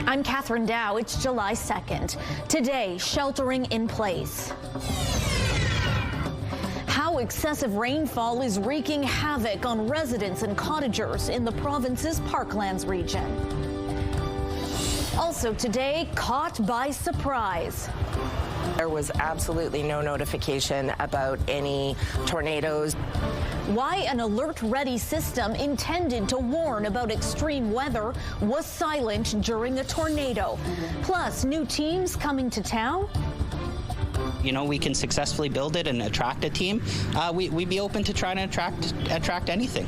I'm Catherine Dow. It's July 2nd. Today, sheltering in place. How excessive rainfall is wreaking havoc on residents and cottagers in the province's Parklands region. Also today, caught by surprise. There was absolutely no notification about any tornadoes. Why an alert-ready system intended to warn about extreme weather was silent during a tornado. Plus, new teams coming to town. You know, we can successfully build it and attract a team. We'd be open to trying to attract anything.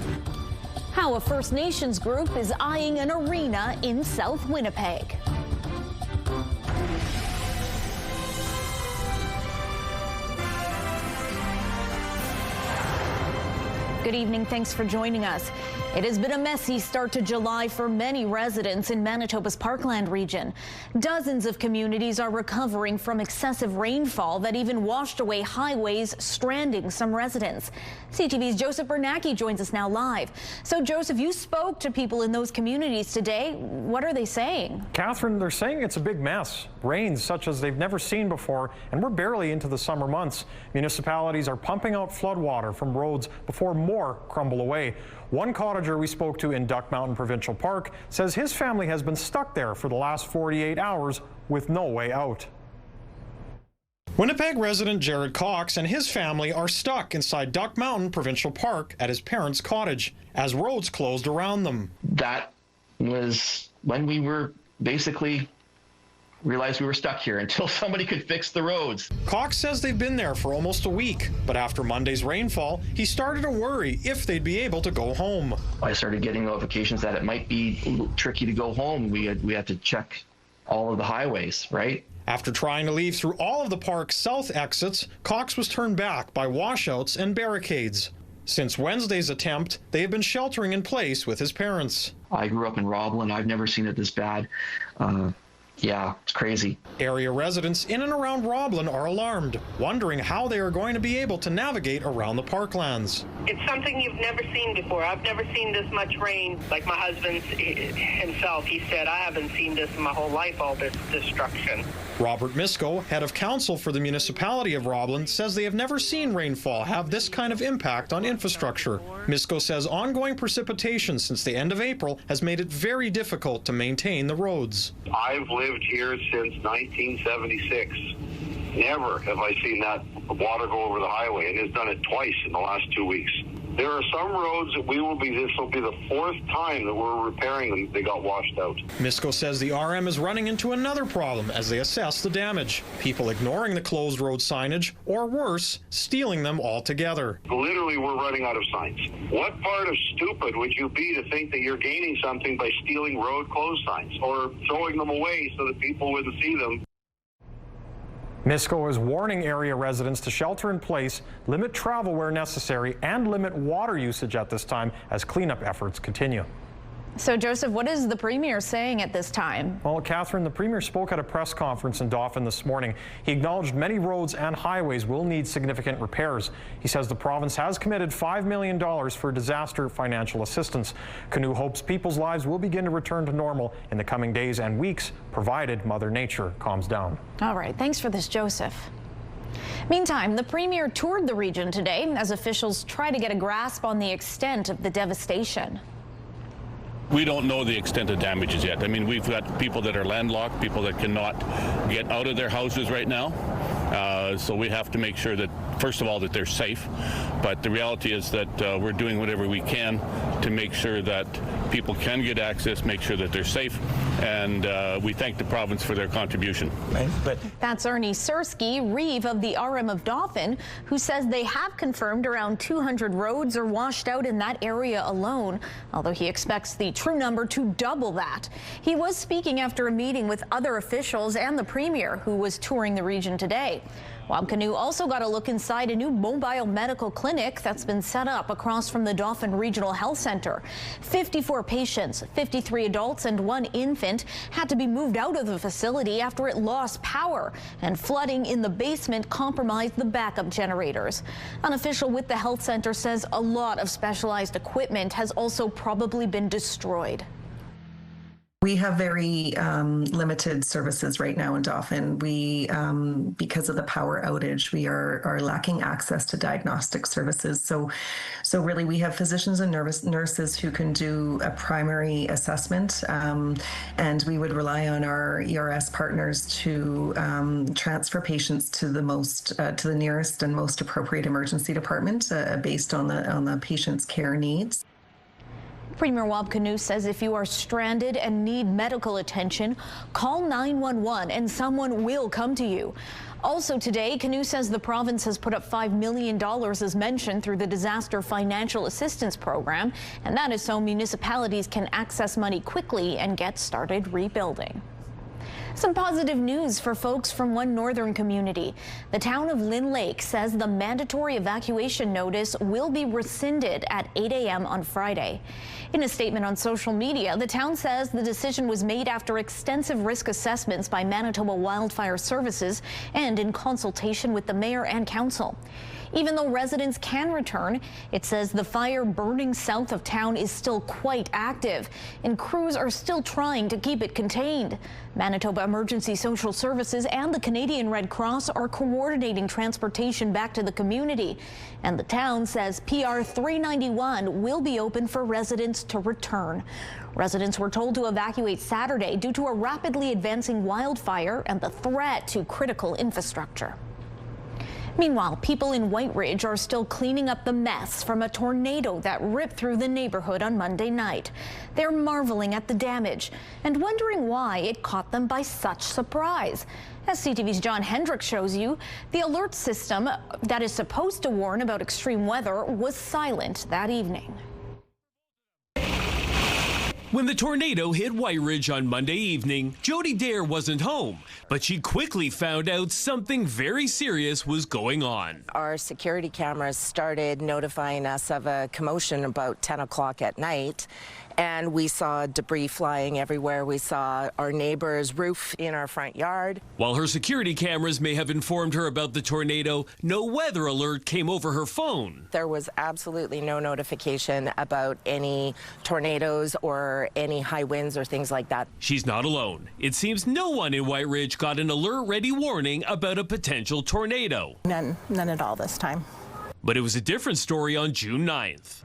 How a First Nations group is eyeing an arena in South Winnipeg. Good evening. Thanks for joining us. It has been a messy start to July for many residents in Manitoba's Parkland region. Dozens of communities are recovering from excessive rainfall that even washed away highways, stranding some residents. CTV's Joseph Bernacki joins us now live. So, Joseph, you spoke to people in those communities today. What are they saying? Catherine, they're saying it's a big mess. Rains such as they've never seen before, and we're barely into the summer months. Municipalities are pumping out floodwater from roads before more crumble away. One cottager we spoke to in Duck Mountain Provincial Park says his family has been stuck there for the last 48 hours with no way out. Winnipeg resident Jared Cox and his family are stuck inside Duck Mountain Provincial Park at his parents' cottage as roads closed around them. That was when we were basically realized we were stuck here until somebody could fix the roads. Cox says they've been there for almost a week, but after Monday's rainfall, he started to worry if they'd be able to go home. I started getting notifications that it might be a little tricky to go home. We had to check all of the highways, right? After trying to leave through all of the park's south exits, Cox was turned back by washouts and barricades. Since Wednesday's attempt, they have been sheltering in place with his parents. I grew up in Roblin. I've never seen it this bad. Yeah, it's crazy. Area residents in and around Roblin are alarmed, wondering how they are going to be able to navigate around the parklands. It's something you've never seen before. I've never seen this much rain. Like my husband himself, he said, I haven't seen this in my whole life, all this destruction. Robert Misko, head of council for the municipality of Roblin, says they have never seen rainfall have this kind of impact on infrastructure. Misko says ongoing precipitation since the end of April has made it very difficult to maintain the roads. I've lived here since 1976. Never have I seen that water go over the highway, and it's done it twice in the last 2 weeks. There are some roads that this will be the fourth time that we're repairing them. They got washed out. Misko says the RM is running into another problem as they assess the damage. People ignoring the closed road signage, or worse, stealing them altogether. Literally, we're running out of signs. What part of stupid would you be to think that you're gaining something by stealing road closed signs or throwing them away so that people wouldn't see them? Misko is warning area residents to shelter in place, limit travel where necessary, and limit water usage at this time as cleanup efforts continue. So, Joseph, what is the Premier saying at this time? Well, Catherine, the Premier spoke at a press conference in Dauphin this morning. He acknowledged many roads and highways will need significant repairs. He says the province has committed $5 million for disaster financial assistance. Canoe hopes people's lives will begin to return to normal in the coming days and weeks, provided Mother Nature calms down. All right. Thanks for this, Joseph. Meantime, the Premier toured the region today as officials try to get a grasp on the extent of the devastation. We don't know the extent of damages yet. I mean, we've got people that are landlocked, people that cannot get out of their houses right now. So we have to make sure that, first of all, that they're safe. But the reality is that we're doing whatever we can to make sure that people can get access, make sure that they're safe. And we thank the province for their contribution. That's Ernie Sersky, Reeve of the RM of Dauphin, who says they have confirmed around 200 roads are washed out in that area alone, although he expects the true number to double that. He was speaking after a meeting with other officials and the Premier, who was touring the region today. Wab Canoe also got a look inside a new mobile medical clinic that's been set up across from the Dauphin Regional Health Center. 54 patients, 53 adults and 1 infant had to be moved out of the facility after it lost power, and flooding in the basement compromised the backup generators. An official with the health center says a lot of specialized equipment has also probably been destroyed. We have very limited services right now in Dauphin. We, because of the power outage, we are lacking access to diagnostic services. So really, we have physicians and nurses who can do a primary assessment, and we would rely on our ERS partners to transfer patients to the nearest and most appropriate emergency department based on the patient's care needs. Premier Wabkanu says if you are stranded and need medical attention, call 911 and someone will come to you. Also today, Canoe says the province has put up $5 million as mentioned through the Disaster Financial Assistance Program, and that is so municipalities can access money quickly and get started rebuilding. Some positive news for folks from one northern community. The town of Lynn Lake says the mandatory evacuation notice will be rescinded at 8 a.m. on Friday. In a statement on social media, the town says the decision was made after extensive risk assessments by Manitoba Wildfire Services and in consultation with the mayor and council. Even though residents can return, it says the fire burning south of town is still quite active, and crews are still trying to keep it contained. Manitoba Emergency Social Services and the Canadian Red Cross are coordinating transportation back to the community, and the town says PR 391 will be open for residents to return. Residents were told to evacuate Saturday due to a rapidly advancing wildfire and the threat to critical infrastructure. Meanwhile, people in Whyte Ridge are still cleaning up the mess from a tornado that ripped through the neighborhood on Monday night. They're marveling at the damage and wondering why it caught them by such surprise. As CTV's John Hendricks shows you, the alert system that is supposed to warn about extreme weather was silent that evening. When the tornado hit Whyte Ridge on Monday evening, Jody Dare wasn't home, but she quickly found out something very serious was going on. Our security cameras started notifying us of a commotion about 10 o'clock at night, and we saw debris flying everywhere. We saw our neighbor's roof in our front yard. While her security cameras may have informed her about the tornado, no weather alert came over her phone. There was absolutely no notification about any tornadoes or any high winds or things like that. She's not alone. It seems no one in Whyte Ridge got an alert-ready warning about a potential tornado. None at all this time. But it was a different story on June 9th.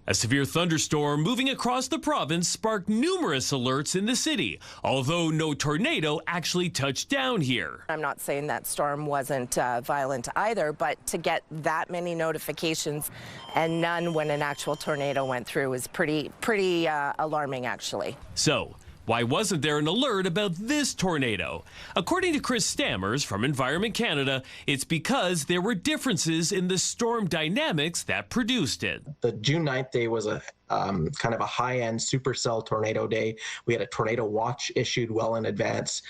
A severe thunderstorm moving across the province sparked numerous alerts in the city, although no tornado actually touched down here. I'm not saying that storm wasn't violent either, but to get that many notifications and none when an actual tornado went through was pretty alarming, actually. So, why wasn't there an alert about this tornado? According to Chris Stammers from Environment Canada, it's because there were differences in the storm dynamics that produced it. The June 9th day was a kind of a high-end supercell tornado day. We had a tornado watch issued well in advance.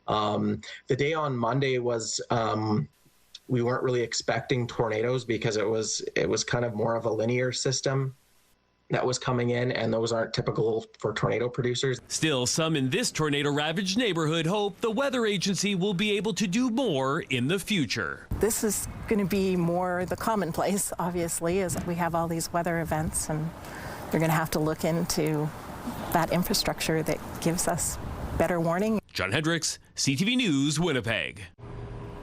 The day on Monday was we weren't really expecting tornadoes because it was kind of more of a linear system that was coming in, and those aren't typical for tornado producers. Still, some in this tornado-ravaged neighborhood hope the weather agency will be able to do more in the future. This is going to be more the commonplace, obviously, as we have all these weather events, and they're going to have to look into that infrastructure that gives us better warning. John Hendricks, CTV News, Winnipeg.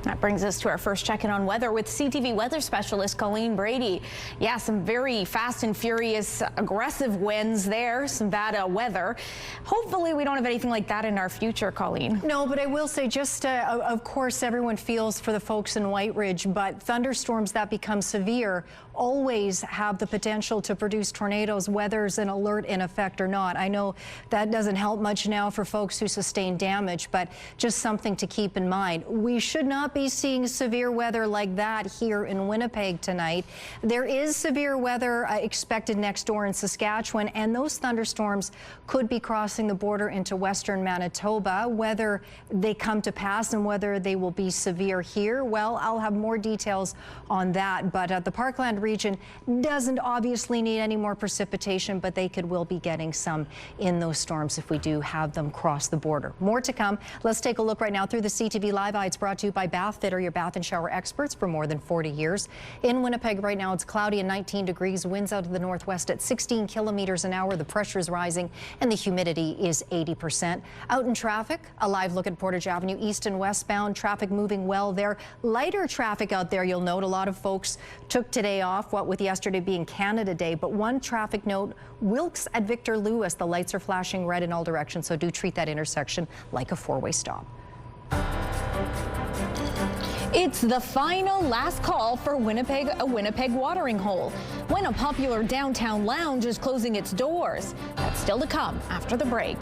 That brings us to our first check-in on weather with CTV weather specialist Colleen Brady. Yeah, some very fast and furious, aggressive winds there, some bad weather. Hopefully we don't have anything like that in our future, Colleen. No, but I will say just, of course, everyone feels for the folks in Whyte Ridge, but thunderstorms that become severe always have the potential to produce tornadoes, whether it's an alert in effect or not. I know that doesn't help much now for folks who sustain damage, but just something to keep in mind. We should not be seeing severe weather like that here in Winnipeg tonight. There is severe weather expected next door in Saskatchewan, and those thunderstorms could be crossing the border into western Manitoba. Whether they come to pass and whether they will be severe here, well, I'll have more details on that. But the Parkland region doesn't obviously need any more precipitation, but they will be getting some in those storms if we do have them cross the border. More to come. Let's take a look right now through the CTV Live Eye. It's brought to you by Bath Bath that are your bath and shower experts for more than 40 years. In Winnipeg right now, it's cloudy and 19 degrees, winds out of the northwest at 16 kilometers an hour. The pressure is rising and the humidity is 80%. Out in traffic, a live look at Portage Avenue, east and westbound. Traffic moving well there. Lighter traffic out there, you'll note. A lot of folks took today off, what with yesterday being Canada Day. But one traffic note, Wilkes at Victor Lewis. The lights are flashing red in all directions, so do treat that intersection like a four-way stop. It's the final last call for a Winnipeg watering hole when a popular downtown lounge is closing its doors. That's still to come after the break.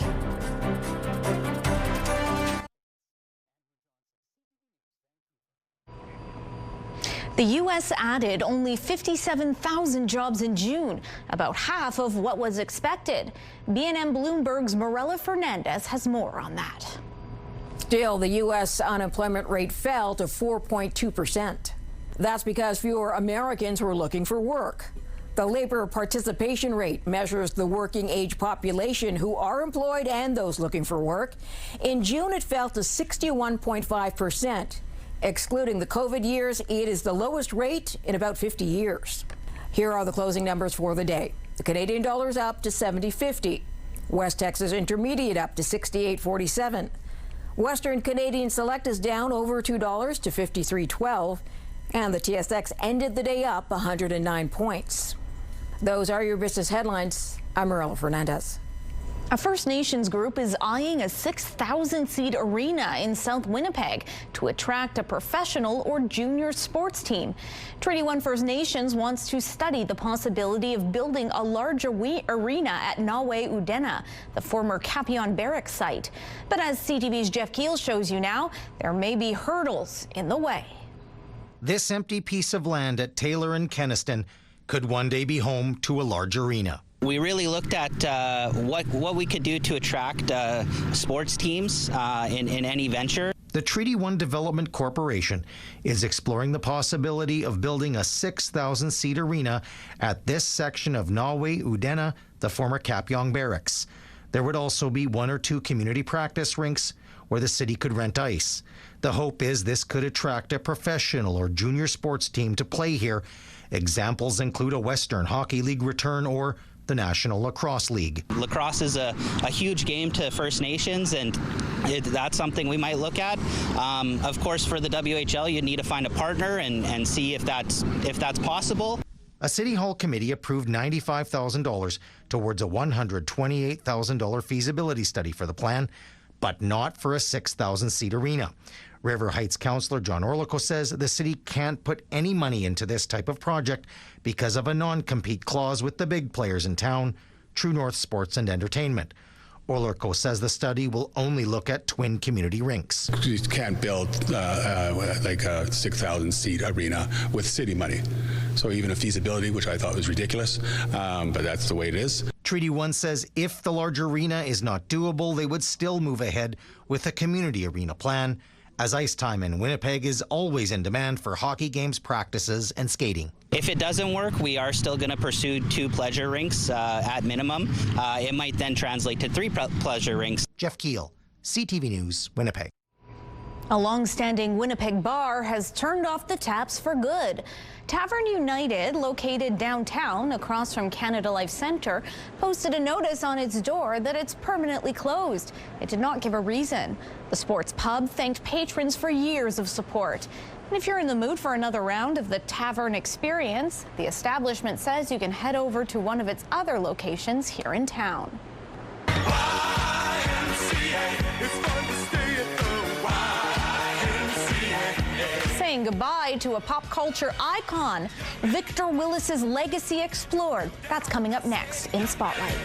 The U.S. added only 57,000 jobs in June, about half of what was expected. BNN Bloomberg's Morella Fernandez has more on that. Still, the U.S. unemployment rate fell to 4.2%. That's because fewer Americans were looking for work. The labor participation rate measures the working age population who are employed and those looking for work. In June, it fell to 61.5%. Excluding the COVID years, it is the lowest rate in about 50 years. Here are the closing numbers for the day. The Canadian dollar is up to 70.50. West Texas Intermediate up to 68.47. Western Canadian Select is down over $2 to 53.12. And the TSX ended the day up 109 points. Those are your business headlines. I'm Morella Fernandez. A First Nations group is eyeing a 6,000-seat arena in South Winnipeg to attract a professional or junior sports team. Treaty 1 First Nations wants to study the possibility of building a larger arena at Nawe-Udena, the former Kapion Barracks site. But as CTV's Jeff Keel shows you now, there may be hurdles in the way. This empty piece of land at Taylor and Kenaston could one day be home to a large arena. We really looked at what we could do to attract sports teams in any venture. The Treaty 1 Development Corporation is exploring the possibility of building a 6,000-seat arena at this section of Nawe-Udena, the former Kapion Barracks. There would also be 1 or 2 community practice rinks where the city could rent ice. The hope is this could attract a professional or junior sports team to play here. Examples include a Western Hockey League return or the National Lacrosse League. Lacrosse is a huge game to First Nations, and that's something we might look at. Of course, for the WHL, you need to find a partner and see if that's possible. A City Hall committee approved $95,000 towards a $128,000 feasibility study for the plan, but not for a 6,000-seat arena. River Heights Councillor John Orlico says the city can't put any money into this type of project because of a non-compete clause with the big players in town, True North Sports and Entertainment. Orlico says the study will only look at twin community rinks. You can't build like a 6,000-seat arena with city money. So even a feasibility, which I thought was ridiculous, but that's the way it is. Treaty 1 says if the large arena is not doable, they would still move ahead with a community arena plan, as ice time in Winnipeg is always in demand for hockey games, practices, and skating. If it doesn't work, we are still going to pursue 2 pleasure rinks at minimum. It might then translate to 3 pleasure rinks. Jeff Keel, CTV News, Winnipeg. A long-standing Winnipeg bar has turned off the taps for good. Tavern United, located downtown across from Canada Life Centre, posted a notice on its door that it's permanently closed. It did not give a reason. The sports pub thanked patrons for years of support. And if you're in the mood for another round of the Tavern experience, the establishment says you can head over to one of its other locations here in town. Saying goodbye to a pop culture icon, Victor Willis's legacy explored. That's coming up next in Spotlight.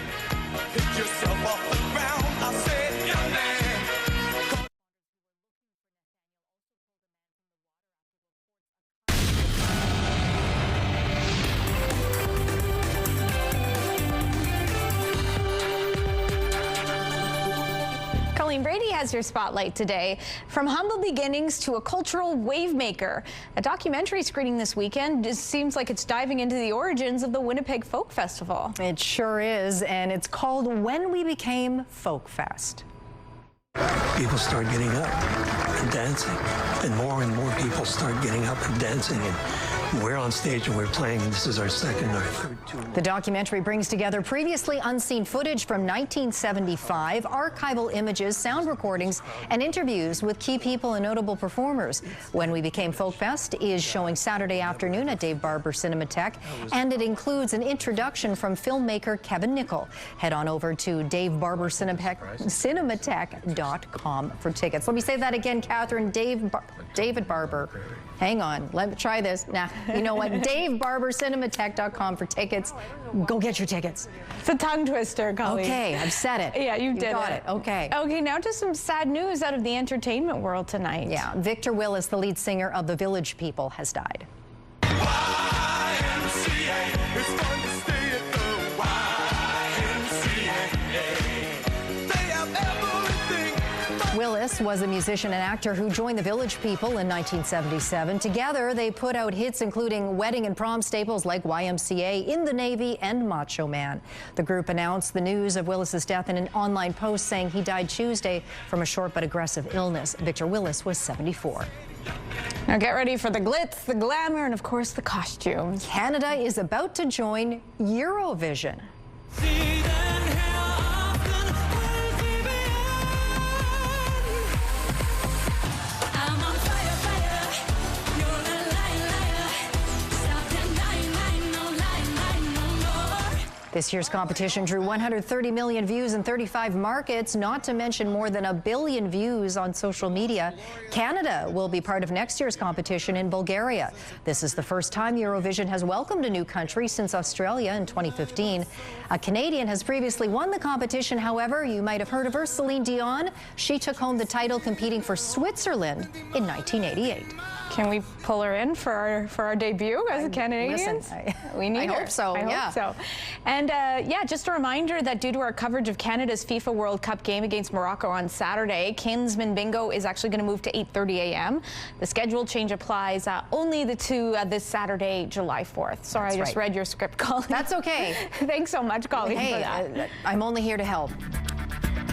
Brady has your spotlight today. From humble beginnings to a cultural wave maker, a documentary screening this weekend just seems like it's diving into the origins of the Winnipeg Folk Festival. It sure is, and it's called When We Became Folk Fest. People start getting up and dancing, and more people start getting up and dancing, and we're on stage and we're playing, and this is our second or third tune. The documentary brings together previously unseen footage from 1975, archival images, sound recordings, and interviews with key people and notable performers. When We Became Folk Fest is showing Saturday afternoon at Dave Barber Cinematheque, and it includes an introduction from filmmaker Kevin Nicol. Head on over to davebarbercinematheque.com for tickets. Let me say that again, Catherine. David Barber. Hang on, let me try this. Now, you know what? DaveBarberCinematheque.com for tickets. Go get your tickets. It's a tongue twister, Colleen. Okay, I've said it. Yeah, you did got it. Okay. Okay, now just some sad news out of the entertainment world tonight. Yeah, Victor Willis, the lead singer of the Village People, has died. Willis was a musician and actor who joined the Village People in 1977. Together, they put out hits including wedding and prom staples like YMCA, In the Navy, and Macho Man. The group announced the news of Willis's death in an online post saying he died Tuesday from a short but aggressive illness. Victor Willis was 74. Now get ready for the glitz, the glamour, and of course the costumes. Canada is about to join Eurovision. This year's competition drew 130 million views in 35 markets, not to mention more than 1 billion views on social media. Canada will be part of next year's competition in Bulgaria. This is the first time Eurovision has welcomed a new country since Australia in 2015. A Canadian has previously won the competition, however. You might have heard of her, Celine Dion. She took home the title competing for Switzerland in 1988. Can we pull her in for our debut as Canadians? We need her. I hope so. I hope so. And yeah, just a reminder that due to our coverage of Canada's FIFA World Cup game against Morocco on Saturday, Kinsman Bingo is actually going to move to 8:30 a.m. The schedule change applies only to this Saturday, July 4th. Sorry, I just read your script, Colleen. That's okay. Thanks so much, Colleen, hey, for that. I'm only here to help.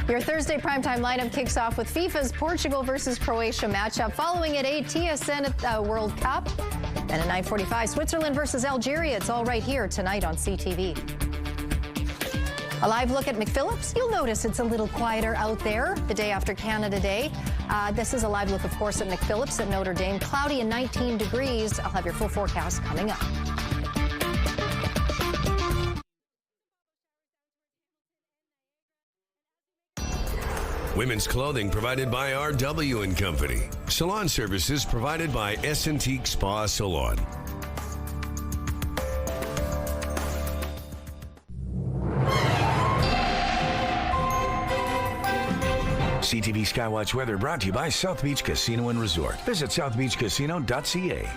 Your Thursday primetime lineup kicks off with FIFA's Portugal versus Croatia matchup, following at 8 TSN World Cup, and at 9:45 Switzerland versus Algeria. It's all right here tonight on CTV. A live look at McPhillips. You'll notice it's a little quieter out there the day after Canada Day. This is a live look, of course, at McPhillips at Notre Dame. Cloudy and 19 degrees. I'll have your full forecast coming up. Women's clothing provided by R.W. & Company. Salon services provided by S&T Spa Salon. CTV Skywatch weather brought to you by South Beach Casino and Resort. Visit southbeachcasino.ca.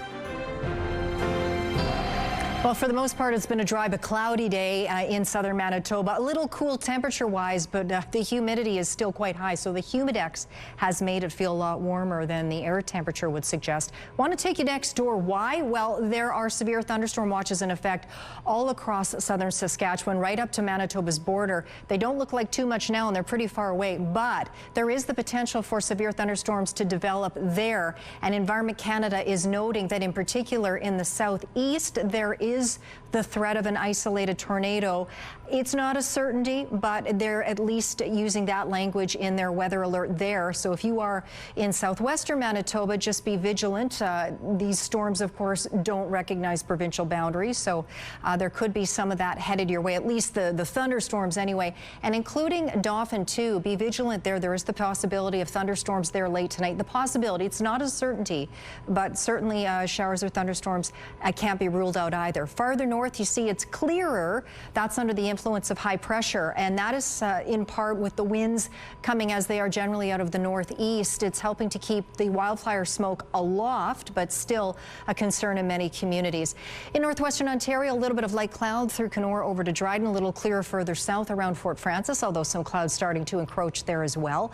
Well, for the most part, it's been a dry but cloudy day in southern Manitoba. A little cool temperature-wise, but the humidity is still quite high, so the humidex has made it feel a lot warmer than the air temperature would suggest. Want to take you next door. Why? Well, there are severe thunderstorm watches in effect all across southern Saskatchewan, right up to Manitoba's border. They don't look like too much now, and they're pretty far away, but there is the potential for severe thunderstorms to develop there. And Environment Canada is noting that in particular in the southeast, there is the threat of an isolated tornado. It's not a certainty, but they're at least using that language in their weather alert there. So if you are in southwestern Manitoba, just be vigilant. These storms, of course, don't recognize provincial boundaries, so there could be some of that headed your way, at least the thunderstorms anyway, and including Dauphin too. Be vigilant there. There is the possibility of thunderstorms there late tonight. The possibility, it's not a certainty, but certainly showers or thunderstorms can't be ruled out either. Farther north, you see it's clearer. That's under the influence of high pressure, and that is in part with the winds coming as they are generally out of the northeast. It's helping to keep the wildfire smoke aloft, but still a concern in many communities. In northwestern Ontario, a little bit of light cloud through Kenora over to Dryden, a little clearer further south around Fort Francis, although some clouds starting to encroach there as well.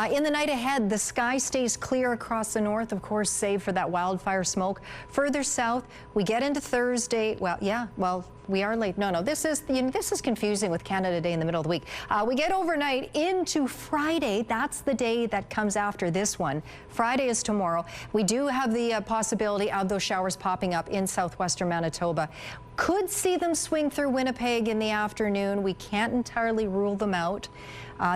In the night ahead, the sky stays clear across the north, of course, save for that wildfire smoke. Further south, we get into Thursday. Well, We are late. No, this is confusing with Canada Day in the middle of the week. We get overnight into Friday. That's the day that comes after this one. Friday is tomorrow. We do have the possibility of those showers popping up in southwestern Manitoba. Could see them swing through Winnipeg in the afternoon. We can't entirely rule them out.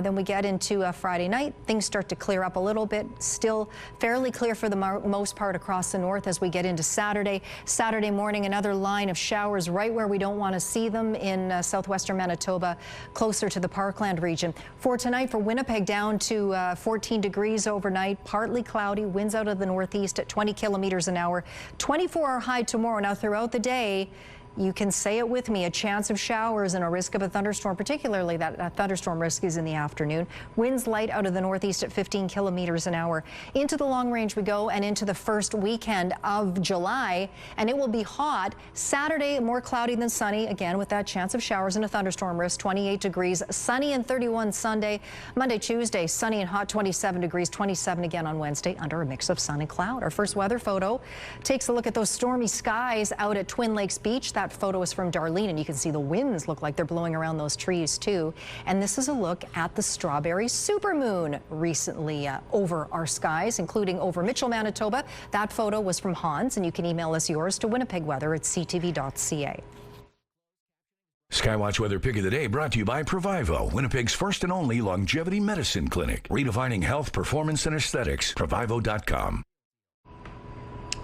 Then we get into Friday night. Things start to clear up a little bit. Still fairly clear for the most part across the north as we get into Saturday. Saturday morning, another line of showers right where we don't want to see them in southwestern Manitoba, closer to the Parkland region. For tonight, for Winnipeg, down to 14 degrees overnight, partly cloudy, winds out of the northeast at 20 kilometers an hour. 24-hour high tomorrow. Now, throughout the day, you can say it with me, a chance of showers and a risk of a thunderstorm, particularly that thunderstorm risk is in the afternoon. Winds light out of the northeast at 15 kilometers an hour. Into the long range we go and into the first weekend of July, and it will be hot. Saturday, more cloudy than sunny, again with that chance of showers and a thunderstorm risk, 28 degrees. Sunny and 31 Sunday. Monday, Tuesday, sunny and hot, 27 degrees, 27 again on Wednesday under a mix of sun and cloud. Our first weather photo takes a look at those stormy skies out at Twin Lakes Beach. That photo is from Darlene, and you can see the winds look like they're blowing around those trees too. And this is a look at the strawberry supermoon recently over our skies, including over Mitchell, Manitoba. That photo was from Hans, and you can email us yours to winnipegweather@ctv.ca. Skywatch Weather Pick of the Day brought to you by Provivo, Winnipeg's first and only longevity medicine clinic. Redefining health, performance, and aesthetics. Provivo.com.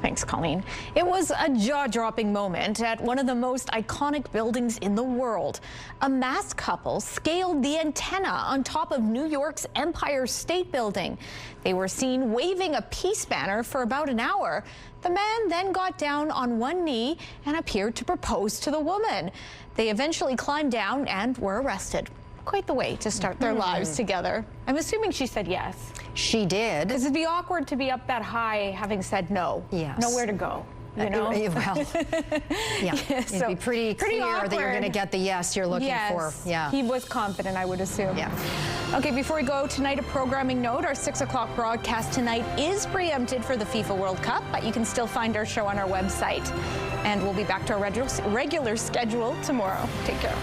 Thanks, Colleen. It was a jaw-dropping moment at one of the most iconic buildings in the world. A masked couple scaled the antenna on top of New York's Empire State Building. They were seen waving a peace banner for about an hour. The man then got down on one knee and appeared to propose to the woman. They eventually climbed down and were arrested. Quite the way to start their lives together. I'm assuming she said yes. She did. Because it'd be awkward to be up that high having said no. Yes. Nowhere to go. You know? Well, yeah. It'd be pretty clear awkward that you're going to get the yes you're looking for. Yeah. He was confident, I would assume. Yeah. Okay, before we go tonight, a programming note. Our 6 o'clock broadcast tonight is preempted for the FIFA World Cup, but you can still find our show on our website. And we'll be back to our regular schedule tomorrow. Take care.